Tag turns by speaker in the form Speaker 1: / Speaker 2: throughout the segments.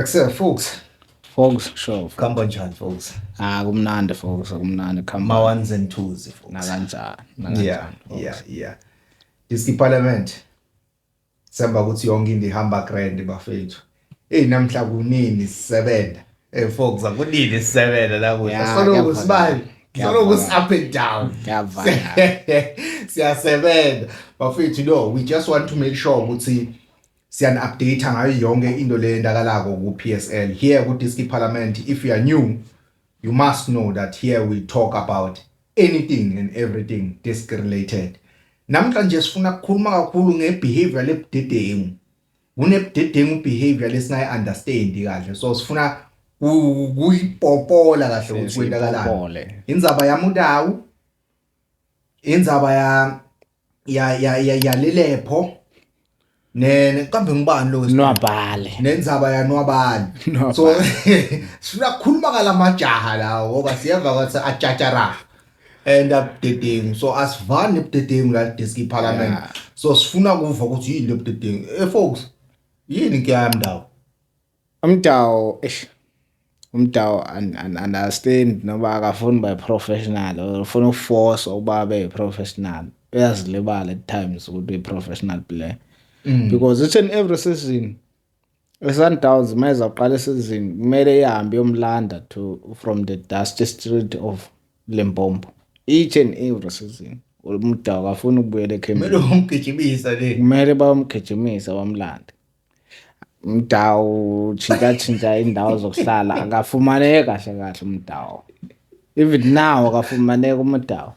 Speaker 1: Except folks,
Speaker 2: Folks, sure.
Speaker 1: khamba njani folks?
Speaker 2: Kumnandi folks, kumnandi
Speaker 1: Ma
Speaker 2: khamba.
Speaker 1: ones and twos folks. Yeah,
Speaker 2: Folks.
Speaker 1: yeah. Diski Parliament. Semba ukuthi yonke into ihamba grand bafethu. Namhla kunini sisebenza. Folks, akunini sisebenza la kuhle.
Speaker 2: Yeah,
Speaker 1: Solo sibali. Solo
Speaker 2: kuyavakala.
Speaker 1: up and down.
Speaker 2: Kuyavakala.
Speaker 1: Siyasebenza. Bafethu no, we just want to make sure ukuthi siyan-update ngayo yonke into le yendakalako ku-PSL. Here ku-Diski Parliament, if you are new, you must know that here we talk about anything and everything disc related. Namhlanje sifuna ukukhuluma kakhulu ngebehavior lebudedengu. Kunebudedengu behavior lesingayi-understand kahle. So sifuna kuyipopola kahle ukuthi kwenzakalani. Indzaba yaMudawu, indzaba ya Lelepho, kambe ngibani lo
Speaker 2: Nwabale.
Speaker 1: nenzaba yaNwabali. So sifuna ukukhuluma ngala majaha lawo ngoba siyeva ukuthi atshachara and updating. So asivani updating la Diski Parliament. So sifuna kuva ukuthi yini updating. Folks, yini ngiyami ndawo?
Speaker 2: Umdawu understand noba akafuni by professional ufuna uforce ukuba be professional. Uyazilibala at times ukuthi be professional player. Because each and every season Sundowns mayeza uqala season kumele ihambe yomlanda from the dusty street of Limpopo. Each and every season uMdawu akafuna ukubuyela ekhemini. Kumele bayomgijimisa bamlanda. Umdawu chintsha indawo zokuhlala akafumaneki kahle umdawu. Even now akafumaneki umdawu.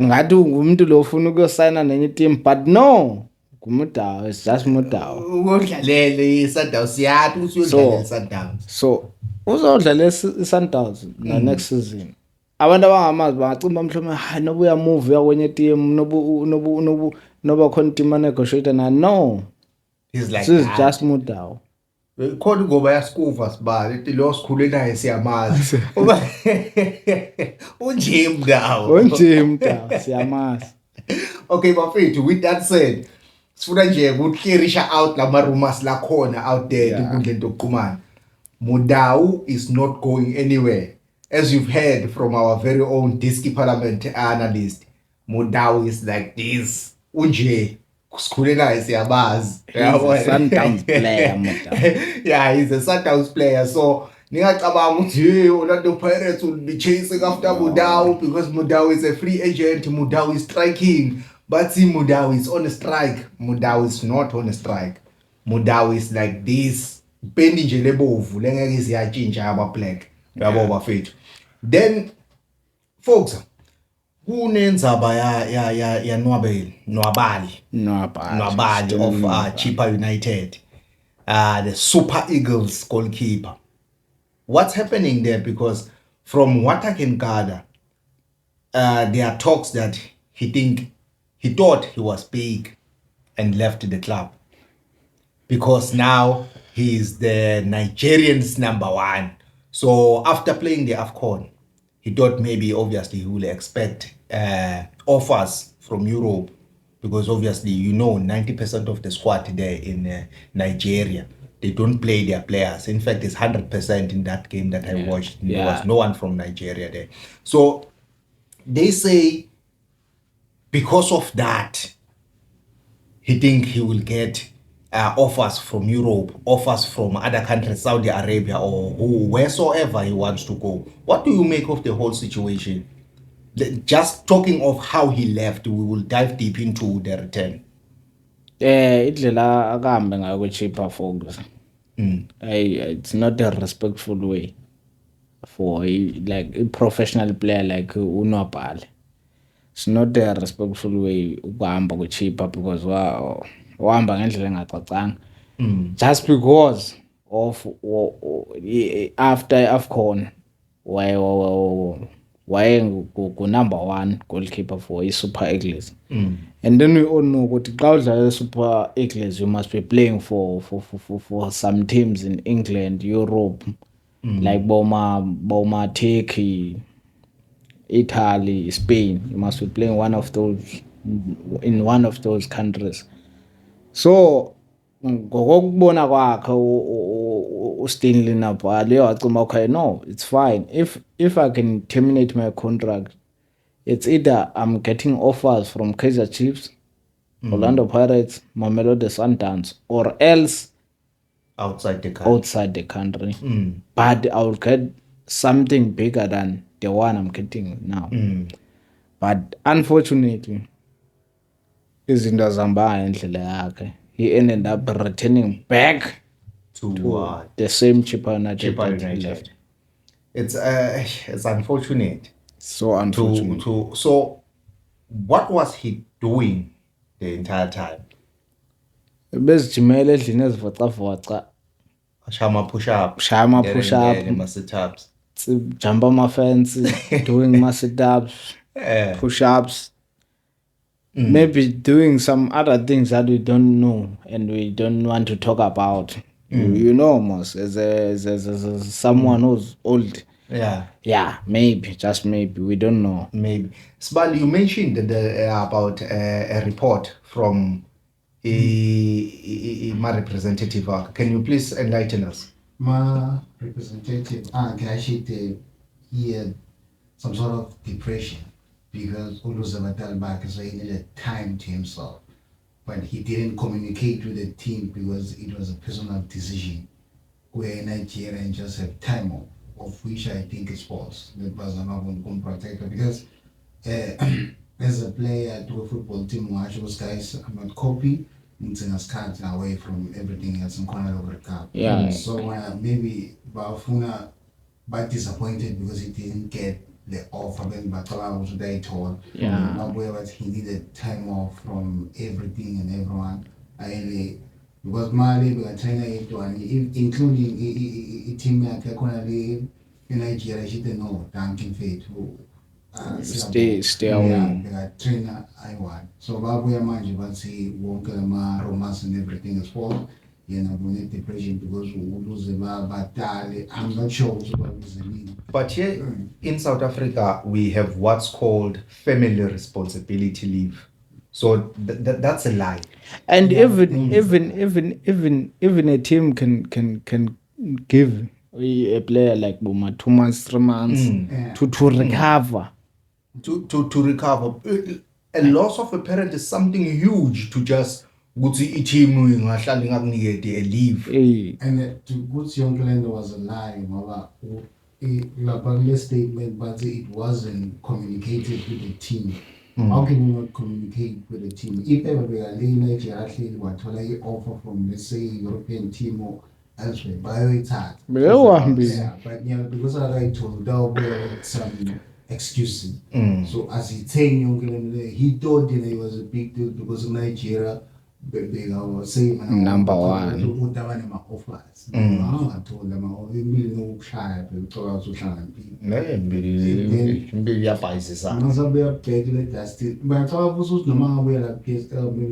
Speaker 2: Ngathi umuntu lo ufuna ukuyosayina nenye team but no, kuMdawu it's just Mudawu.
Speaker 1: Udlalele iSundowns siyathi ukuthi uyodlalela iSundowns.
Speaker 2: So uzodlalela iSundowns na next season. Abantu abangamazi bangacimba mhlawumbe hayi noba uyamove kwenye team noba khona team negotiator na no.
Speaker 1: He's like
Speaker 2: this is just Mudawu.
Speaker 1: Khona ngoba yasikuva sibali ethi lo sikhule naye siyamazi. Unje Mudawu
Speaker 2: siyamazi.
Speaker 1: Okay bafethu, with that said, sifuna nje ukuklearisha out lama rumors la khona out there enkundleni yokuxhumana. Mudawu is not going anywhere. As you've heard from our very own Diski Parliament analyst, Mudawu is like this. Unje sikhule naye siyabazi.
Speaker 2: He's a Sundowns player Mudawu.
Speaker 1: Yeah, he's a Sundowns player. So ningacabanga ukuthi Orlando Pirates will be chasing after Mudawu because Mudawu is a free agent. Mudawu is striking. But see, Mudawu is on a strike. Mudawu is not on a strike. Mudawu is like this. Pendi nje lebovu lengeke siyatshintsha aba black. Yabo bafethu. Then folks, kunenzaba ya Nwabali of Chippa United. The Super Eagles goalkeeper. What's happening there? Because from what I can gather, there are talks that he thought he was big and left the club because now he is the Nigerians #1. So after playing the AFCON, he thought maybe obviously he will expect offers from Europe because obviously 90% of the squad there in Nigeria, they don't play their players. In fact, it's 100% in that game that I watched. There was no one from Nigeria there. So they say because of that, he think he will get offers from Europe, offers from other countries, Saudi Arabia or wheresoever he wants to go. What do you make of the whole situation? Just talking of how he left, we will dive deep into the return.
Speaker 2: Indlela akahambe ngayo kweChippa folks. It's not a respectful way for like a professional player like uNwabali. It's not a respectful way ukuhamba kweChippa because wahamba ngendlela engacacanga. Just because of after AFCON waye number 1 goalkeeper for Super Eagles. And then we all know ukuthi xa udlala Super Eagles you must be playing for some teams in England, Europe, like Boma, Turkey, Italy, Spain. You must be playing in one of those countries. So ngokokubona kwakhe uStanley Nabali wacima okay no it's fine if I can terminate my contract it's either I'm getting offers from Kaizer Chiefs, Orlando Pirates, Mamelodi Sundowns, or else
Speaker 1: outside the country.
Speaker 2: But I will get something bigger than the one I'm getting now. But unfortunately, izinto zihamba endlela yakhe. He ended up returning back to the same Chippa United. Left.
Speaker 1: It's unfortunate.
Speaker 2: So unfortunate.
Speaker 1: So what was he doing the entire time?
Speaker 2: Bezijimela endlini ezivocavoca.
Speaker 1: Shama push-up.
Speaker 2: Sit-ups. Jump on my fence, doing my sit-ups, push-ups. Maybe doing some other things that we don't know and we don't want to talk about. You know, Mos, as someone who's old. Yeah, maybe, just maybe. We don't know.
Speaker 1: Maybe. Sibali, you mentioned about a report from my representative. Can you please enlighten us?
Speaker 3: My representative actually he had some sort of depression because Uluzabatal so he needed time to himself. But he didn't communicate with the team because it was a personal decision where Nigerians just have time off, of which I think is false. That was another protector because as a player to a football team, those guys are not copy. Cut away from everything else in corner over the cup.
Speaker 2: Yeah.
Speaker 3: So maybe Bafuna but disappointed because he didn't get the offer when Batola was there told.
Speaker 2: Yeah.
Speaker 3: But he needed time off from everything and everyone. Because Mali we are training including a team like Konali in Nigeria, she didn't know Duncan Fate who
Speaker 2: stay away.
Speaker 3: Trainer I want. So babuya manje bathi wonke lama romance and everything is for yena bone depression because uluze batale. I'm not sure what is the meaning.
Speaker 1: But here in South Africa we have what's called family responsibility leave. So that's a lie.
Speaker 2: And even a team can give a player like Buma 2 months, 3 months to recover.
Speaker 1: To recover. A loss of a parent is something huge to just go to a team a leave.
Speaker 3: And to Guts Youngland was a lie, a statement, but it wasn't communicated with the team. How can you not communicate with the team? If ever we are Nigeria athlete what offer from let's say European team or elsewhere, but it's hard. But because I told some excuses. So as he saying he thought it was a big deal because of Nigeria. Was saying
Speaker 2: number one.
Speaker 3: Offers. I told them maybe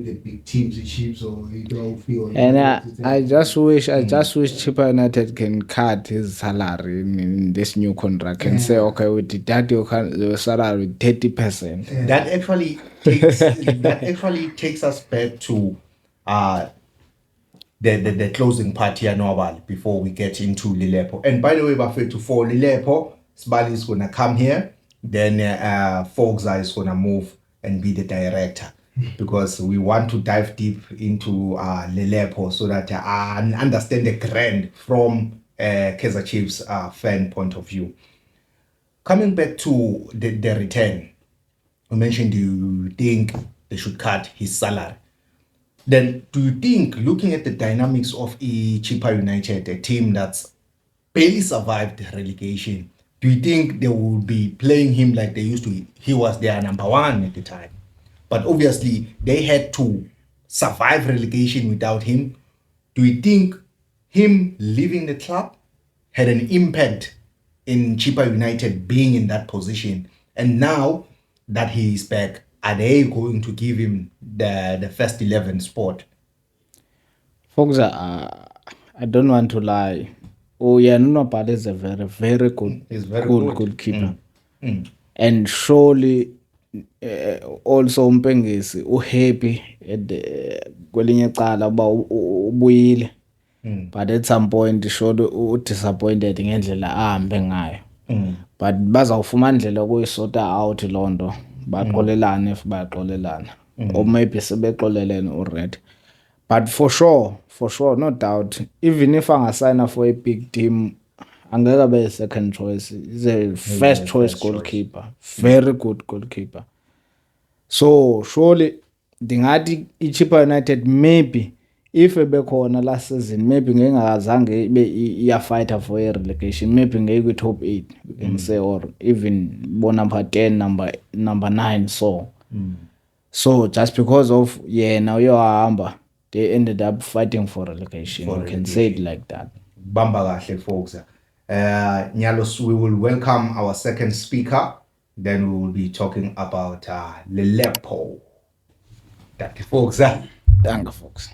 Speaker 3: the big teams, the Chiefs, or you don't feel.
Speaker 2: And I just wish Chippa United can cut his salary in this new contract and say, okay, we deduct your salary 30%.
Speaker 1: That actually takes us back to the closing part here, Nobal, before we get into Lilepo. And by the way, Bafetu, for Lilepo, Sibali is gonna come here, then Fogza is gonna move and be the director. Because we want to dive deep into Lilepo so that I understand the trend from Kaizer Chiefs fan point of view. Coming back to the return, you mentioned you think they should cut his salary. Then do you think, looking at the dynamics of Chippa United, a team that's barely survived relegation, do you think they will be playing him like they used to? He was their number one at the time. But obviously, they had to survive relegation without him. Do you think him leaving the club had an impact in Chippa United being in that position? And now that he is back, are they going to give him the first 11 spot?
Speaker 2: Folks, I don't want to lie. Oh yeah, Nuno Pale is a very, very good,
Speaker 1: He's very
Speaker 2: good keeper. And surely also umpengisi uhappy kwelinye icala uba ubuyile, but at some point sure udisappointed ngendlela ahambe ngayo, but bazawufumana indlela yokuyisota out loo nto baxolelane if bayaxolelana, or maybe sebexolelene already. But for sure, no doubt, even if angasayina for a big team, angeke abe second choice. He's a first choice goalkeeper. Very good goalkeeper. So surely ndingathi iChippa United maybe if ebekhona last season maybe ngengazange ibe iyafighter for a relegation, maybe ngeke top 8 we can say, or even number 10, number 9 so just because of now uyohamba they ended up fighting for relegation. We can say it like that.
Speaker 1: Bamba kahle folks. Nyalos, we will welcome our second speaker. Then we will be talking about Lelepo. Thank you folks.
Speaker 2: Danke folks.